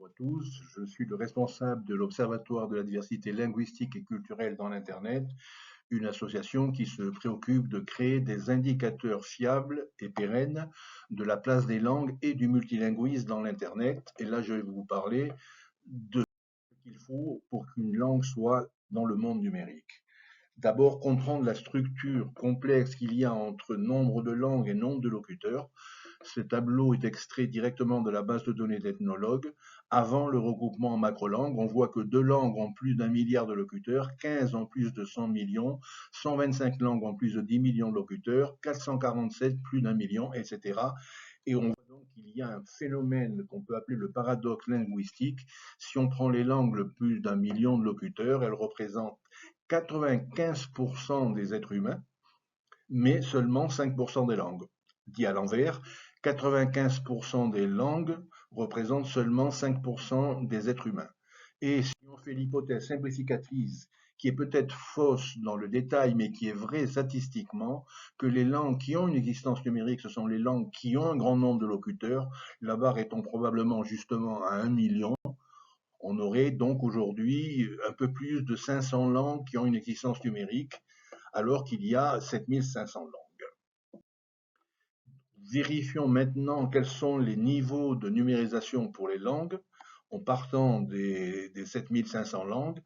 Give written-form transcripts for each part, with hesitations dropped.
Bonjour à tous, je suis le responsable de l'Observatoire de la diversité linguistique et culturelle dans l'Internet, une association qui se préoccupe de créer des indicateurs fiables et pérennes de la place des langues et du multilinguisme dans l'Internet. Et là, je vais vous parler de ce qu'il faut pour qu'une langue soit dans le monde numérique. D'abord, comprendre la structure complexe qu'il y a entre nombre de langues et nombre de locuteurs. Ce tableau est extrait directement de la base de données d'Ethnologue. Avant le regroupement en macrolangues, on voit que 2 langues ont plus d'1 milliard de locuteurs, 15 ont plus de 100 millions, 125 langues ont plus de 10 millions de locuteurs, 447 plus d'1 million, etc. Et on voit donc qu'il y a un phénomène qu'on peut appeler le paradoxe linguistique. Si on prend les langues de plus d'1 million de locuteurs, elles représentent 95% des êtres humains, mais seulement 5% des langues. Dit à l'envers, 95% des langues représentent seulement 5% des êtres humains. Et si on fait l'hypothèse simplificatrice, qui est peut-être fausse dans le détail, mais qui est vraie statistiquement, que les langues qui ont une existence numérique, ce sont les langues qui ont un grand nombre de locuteurs, la barre étant probablement justement à 1 million, on aurait donc aujourd'hui un peu plus de 500 langues qui ont une existence numérique, alors qu'il y a 7500 langues. Vérifions maintenant quels sont les niveaux de numérisation pour les langues, en partant des 7500 langues.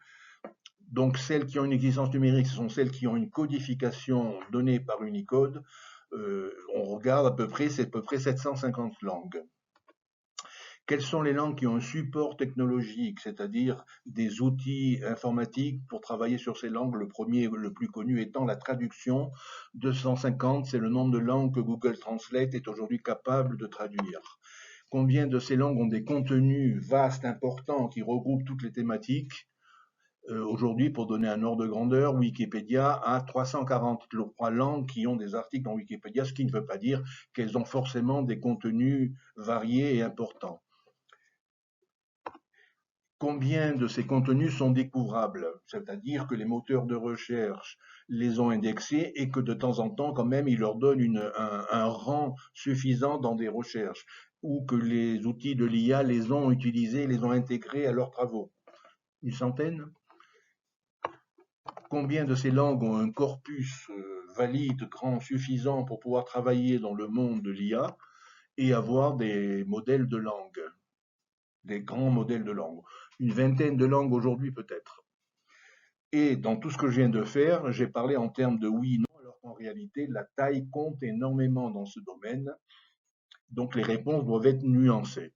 Donc celles qui ont une existence numérique, ce sont celles qui ont une codification donnée par Unicode. On regarde à peu près, c'est à peu près 750 langues. Quelles sont les langues qui ont un support technologique, c'est-à-dire des outils informatiques pour travailler sur ces langues? Le premier, le plus connu étant la traduction. 250, c'est le nombre de langues que Google Translate est aujourd'hui capable de traduire. Combien de ces langues ont des contenus vastes, importants, qui regroupent toutes les thématiques? Aujourd'hui, pour donner un ordre de grandeur, Wikipédia a 343 langues qui ont des articles dans Wikipédia, ce qui ne veut pas dire qu'elles ont forcément des contenus variés et importants. Combien de ces contenus sont découvrables? C'est-à-dire que les moteurs de recherche les ont indexés et que de temps en temps, quand même, ils leur donnent un rang suffisant dans des recherches, ou que les outils de l'IA les ont utilisés, les ont intégrés à leurs travaux. Une centaine? Combien de ces langues ont un corpus valide, grand, suffisant pour pouvoir travailler dans le monde de l'IA et avoir des modèles de langue, des grands modèles de langue? Une vingtaine de langues aujourd'hui peut-être. Et dans tout ce que je viens de faire, j'ai parlé en termes de oui, non, alors qu'en réalité, la taille compte énormément dans ce domaine. Donc les réponses doivent être nuancées.